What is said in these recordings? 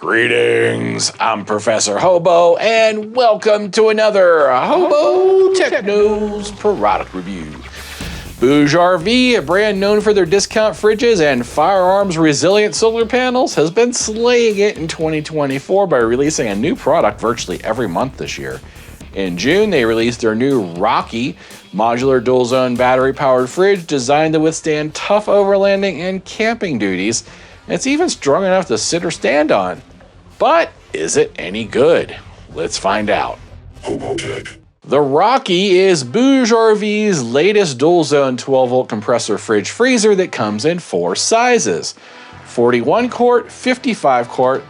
Greetings, I'm Professor Hobo, and welcome to another HOBOTECH News product review. BougeRV, a brand known for their discount fridges and firearms resilient solar panels, has been slaying it in 2024 by releasing a new product virtually every month this year. In June, they released their new Rocky modular dual-zone battery-powered fridge designed to withstand tough overlanding and camping duties. It's even strong enough to sit or stand on. But is it any good? Let's find out. HOBOTECH. The Rocky is BougeRV's latest dual-zone 12-volt compressor fridge freezer that comes in 4 sizes: 41 quart, 55 quart,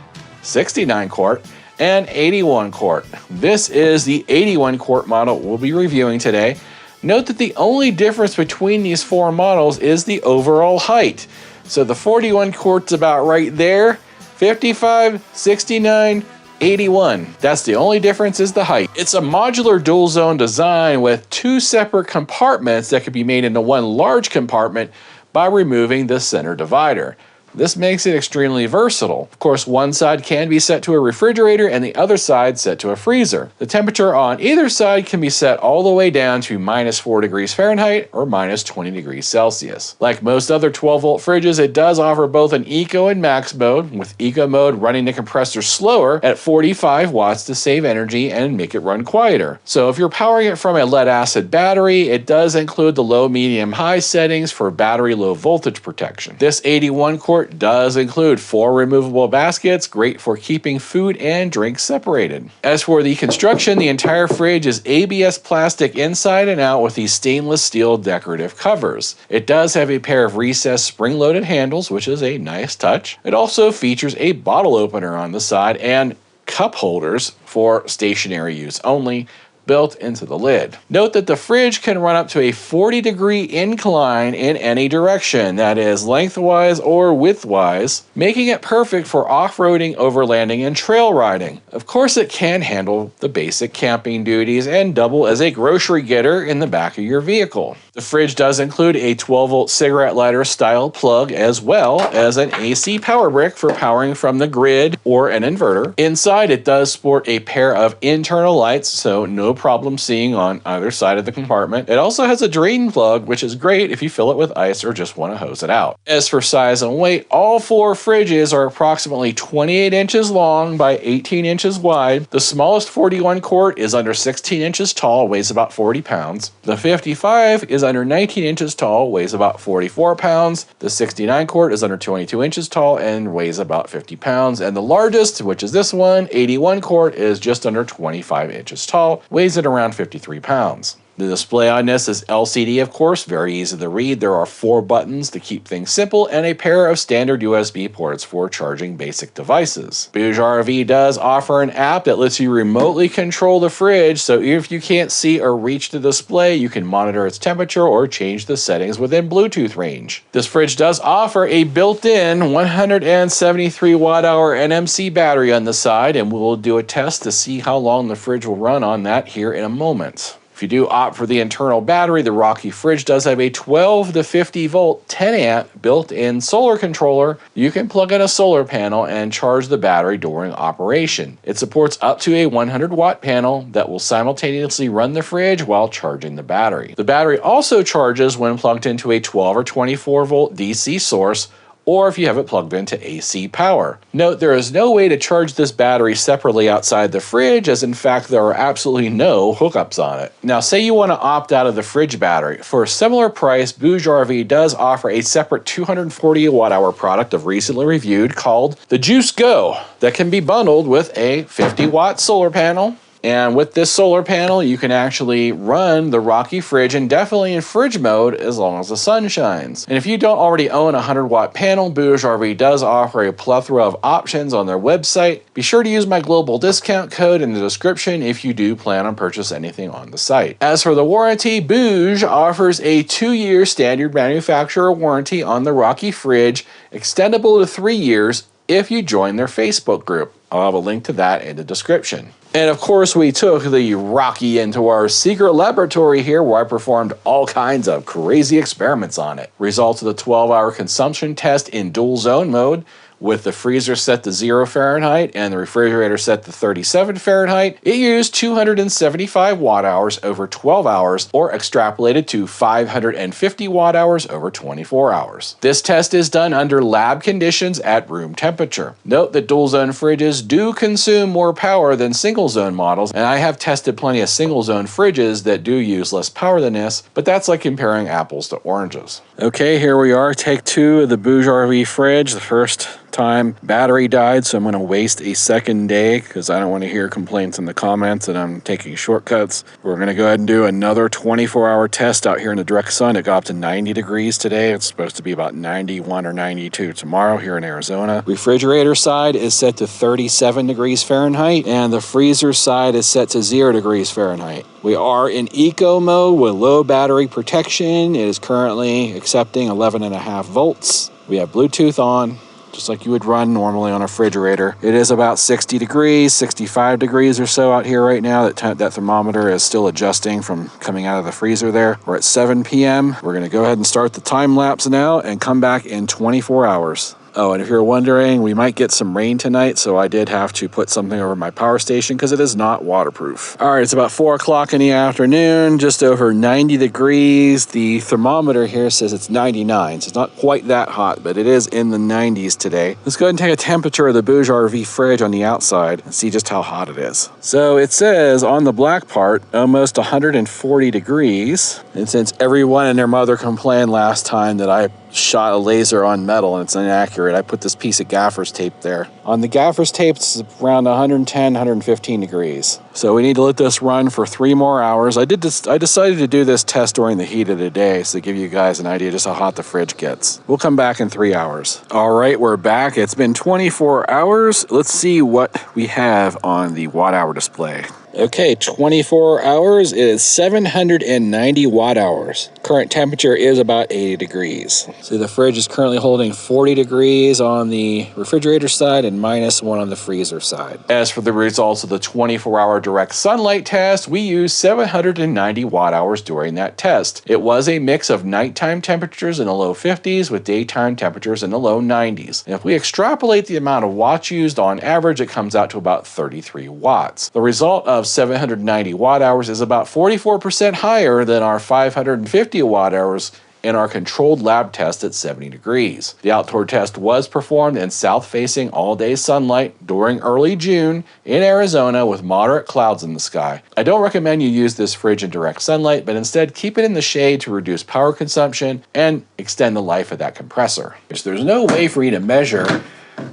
69 quart, and 81 quart. This is the 81 quart model we'll be reviewing today. Note that the only difference between these 4 models is the overall height. So the 41 quart's about right there, 55, 69, 81. That's the only difference, is the height. It's a modular dual zone design with 2 separate compartments that could be made into one large compartment by removing the center divider. This makes it extremely versatile. Of course, one side can be set to a refrigerator and the other side set to a freezer. The temperature on either side can be set all the way down to -4 degrees Fahrenheit or -20 degrees Celsius. Like most other 12-volt fridges, it does offer both an Eco and Max mode, with Eco mode running the compressor slower at 45 watts to save energy and make it run quieter. So if you're powering it from a lead-acid battery, it does include the low, medium, high settings for battery low voltage protection. This 81 quart does include 4 removable baskets, great for keeping food and drinks separated. As for the construction, the entire fridge is ABS plastic inside and out with these stainless steel decorative covers. It does have a pair of recessed spring-loaded handles, which is a nice touch. It also features a bottle opener on the side and cup holders for stationary use only, built into the lid. Note that the fridge can run up to a 40-degree incline in any direction, that is lengthwise or widthwise, making it perfect for off-roading, overlanding, and trail riding. Of course, it can handle the basic camping duties and double as a grocery getter in the back of your vehicle. The fridge does include a 12-volt cigarette lighter style plug as well as an AC power brick for powering from the grid or an inverter. Inside, it does sport a pair of internal lights, so no problem seeing on either side of the compartment. It also has a drain plug, which is great if you fill it with ice or just want to hose it out. As for size and weight, all 4 fridges are approximately 28 inches long by 18 inches wide. The smallest 41 quart is under 16 inches tall, weighs about 40 pounds. The 55 is under 19 inches tall, weighs about 44 pounds. The 69 quart is under 22 inches tall and weighs about 50 pounds. And the largest, which is this one, 81 quart, is just under 25 inches tall, weighs at around 53 pounds. The display on this is LCD, of course, very easy to read. There are 4 buttons to keep things simple and a pair of standard USB ports for charging basic devices. BougeRV does offer an app that lets you remotely control the fridge, so if you can't see or reach the display, you can monitor its temperature or change the settings within Bluetooth range. This fridge does offer a built-in 173 watt-hour NMC battery on the side, and we will do a test to see how long the fridge will run on that here in a moment. If you do opt for the internal battery, the Rocky fridge does have a 12 to 50 volt 10 amp built-in solar controller. You can plug in a solar panel and charge the battery during operation. It supports up to a 100 watt panel that will simultaneously run the fridge while charging the battery. The battery also charges when plugged into a 12 or 24 volt DC source, or if you have it plugged into AC power. Note, there is no way to charge this battery separately outside the fridge, as in fact there are absolutely no hookups on it. Now say you want to opt out of the fridge battery. For a similar price, BougeRV does offer a separate 240 watt-hour product I've recently reviewed called the Juice Go that can be bundled with a 50 watt solar panel. And with this solar panel, you can actually run the Rocky fridge indefinitely in fridge mode as long as the sun shines. And if you don't already own a 100 watt panel, BougeRV does offer a plethora of options on their website. Be sure to use my global discount code in the description if you do plan on purchasing anything on the site. As for the warranty, Bouge offers a 2-year standard manufacturer warranty on the Rocky fridge, extendable to 3 years if you join their Facebook group. I'll have a link to that in the description. And of course, we took the Rocky into our secret laboratory here where I performed all kinds of crazy experiments on it. Results of the 12-hour consumption test in dual zone mode, With the freezer set to 0 Fahrenheit and the refrigerator set to 37 Fahrenheit, it used 275 watt hours over 12 hours, or extrapolated to 550 watt hours over 24 hours. This test is done under lab conditions at room temperature. Note that dual zone fridges do consume more power than single zone models, and I have tested plenty of single zone fridges that do use less power than this, but that's like comparing apples to oranges. Okay, here we are, take 2 of the BougeRV fridge. The first time battery died, so I'm going to waste a second day because I don't want to hear complaints in the comments that I'm taking shortcuts. We're going to go ahead and do another 24-hour test out here in the direct sun. It got up to 90 degrees today. It's supposed to be about 91 or 92 tomorrow here in Arizona. Refrigerator side is set to 37 degrees Fahrenheit, and the freezer side is set to 0 degrees Fahrenheit. We are in eco mode with low battery protection. It is currently accepting 11.5 volts. We have Bluetooth on, just like you would run normally on a refrigerator. It is about 60 degrees, 65 degrees or so out here right now. That thermometer is still adjusting from coming out of the freezer there. We're at 7 p.m. We're gonna go ahead and start the time lapse now and come back in 24 hours. Oh, and if you're wondering, we might get some rain tonight, so I did have to put something over my power station because it is not waterproof. All right, it's about 4 o'clock in the afternoon, just over 90 degrees. The thermometer here says it's 99, so it's not quite that hot, but it is in the 90s today. Let's go ahead and take a temperature of the BougeRV fridge on the outside and see just how hot it is. So it says on the black part, almost 140 degrees. And since everyone and their mother complained last time that I shot a laser on metal and it's inaccurate, I put this piece of gaffer's tape there. On the gaffer's tape, it's around 110, 115 degrees. So we need to let this run for 3 more hours. I decided to do this test during the heat of the day, so to give you guys an idea just how hot the fridge gets. We'll come back in 3 hours. All right, we're back. It's been 24 hours. Let's see what we have on the watt hour display. Okay, 24 hours, it is 790 watt hours. Current temperature is about 80 degrees. So the fridge is currently holding 40 degrees on the refrigerator side and -1 on the freezer side. As for the results of the 24-hour direct sunlight test, we used 790 watt hours during that test. It was a mix of nighttime temperatures in the low 50s with daytime temperatures in the low 90s. And if we extrapolate the amount of watts used on average, it comes out to about 33 watts. The result of 790 watt hours is about 44% higher than our 550 watt hours in our controlled lab test at 70 degrees. The outdoor test was performed in south-facing all-day sunlight during early June in Arizona with moderate clouds in the sky. I don't recommend you use this fridge in direct sunlight, but instead keep it in the shade to reduce power consumption and extend the life of that compressor. There's no way for you to measure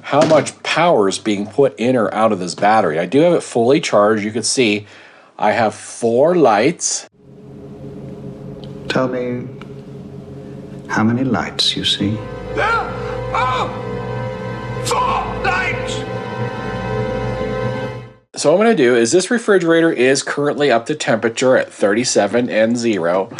how much power is being put in or out of this battery. I do have it fully charged. You can see I have 4 lights. Tell me how many lights you see. There are 4 lights! So what I'm going to do is this refrigerator is currently up to temperature at 37 and 0.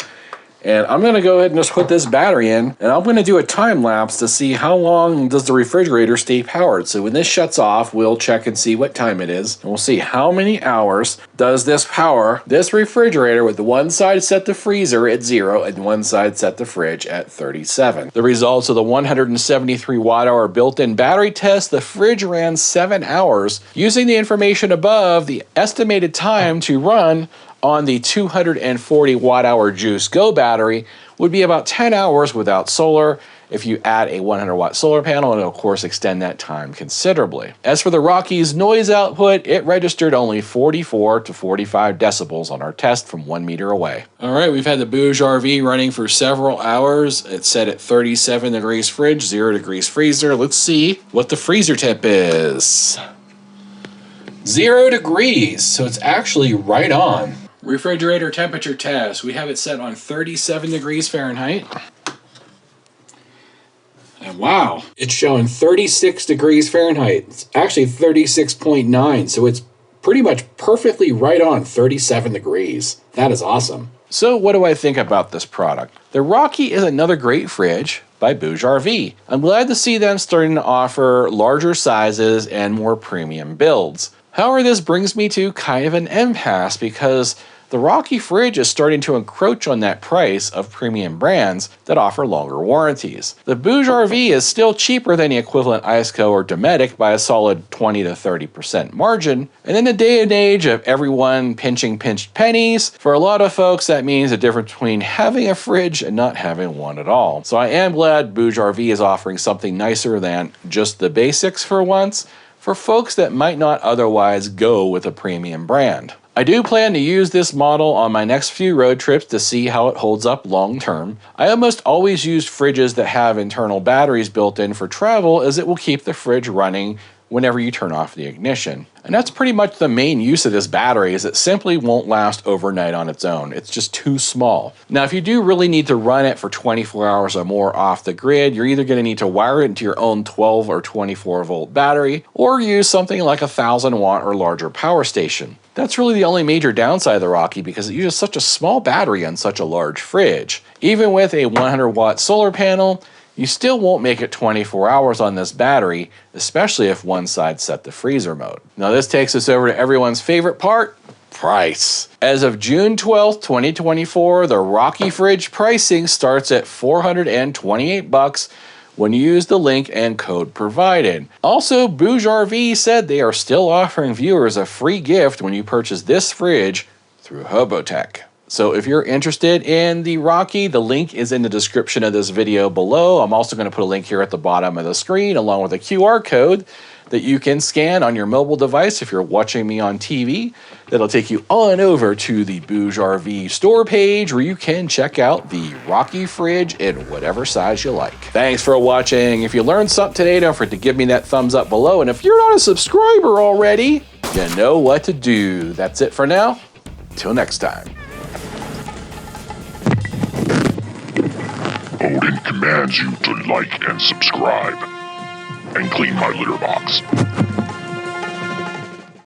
And I'm going to go ahead and just put this battery in, and I'm going to do a time lapse to see how long does the refrigerator stay powered. So when this shuts off, we'll check and see what time it is, and we'll see how many hours does this power this refrigerator with the one side set to freezer at 0 and one side set to fridge at 37. The results of the 173 watt hour built-in battery test, the fridge ran 7 hours. Using the information above, the estimated time to run on the 240 watt hour Juice Go battery would be about 10 hours without solar. If you add a 100 watt solar panel, it'll of course extend that time considerably. As for the Rocky's noise output, it registered only 44 to 45 decibels on our test from 1 meter away. All right, we've had the BougeRV running for several hours. It's set at 37 degrees fridge, 0 degrees freezer. Let's see what the freezer temp is. 0 degrees, so it's actually right on. Refrigerator temperature test. We have it set on 37 degrees Fahrenheit. And wow, it's showing 36 degrees Fahrenheit. It's actually 36.9, so it's pretty much perfectly right on 37 degrees. That is awesome. So what do I think about this product? The Rocky is another great fridge by BougeRV. I'm glad to see them starting to offer larger sizes and more premium builds. However, this brings me to kind of an impasse because the Rocky fridge is starting to encroach on that price of premium brands that offer longer warranties. The BougeRV is still cheaper than the equivalent Iceco or Dometic by a solid 20 to 30% margin, and in the day and age of everyone pinching pinched pennies, for a lot of folks that means the difference between having a fridge and not having one at all. So I am glad BougeRV is offering something nicer than just the basics for once, for folks that might not otherwise go with a premium brand. I do plan to use this model on my next few road trips to see how it holds up long term. I almost always use fridges that have internal batteries built in for travel, as it will keep the fridge running whenever you turn off the ignition. And that's pretty much the main use of this battery, is it simply won't last overnight on its own. It's just too small. Now, if you do really need to run it for 24 hours or more off the grid, you're either going to need to wire it into your own 12 or 24 volt battery, or use something like a 1000 watt or larger power station. That's really the only major downside of the Rocky, because it uses such a small battery on such a large fridge. Even with a 100 watt solar panel, you still won't make it 24 hours on this battery, especially if one side's set to freezer mode. Now this takes us over to everyone's favorite part, price. As of June 12th, 2024, the Rocky fridge pricing starts at $428 when you use the link and code provided. Also, BougeRV said they are still offering viewers a free gift when you purchase this fridge through HOBOTECH. So if you're interested in the Rocky, the link is in the description of this video below. I'm also going to put a link here at the bottom of the screen, along with a QR code that you can scan on your mobile device if you're watching me on TV. That'll take you on over to the BougeRV store page, where you can check out the Rocky fridge in whatever size you like. Thanks for watching. If you learned something today, don't forget to give me that thumbs up below. And if you're not a subscriber already, you know what to do. That's it for now. Till next time. Odin commands you to like and subscribe, and clean my litter box.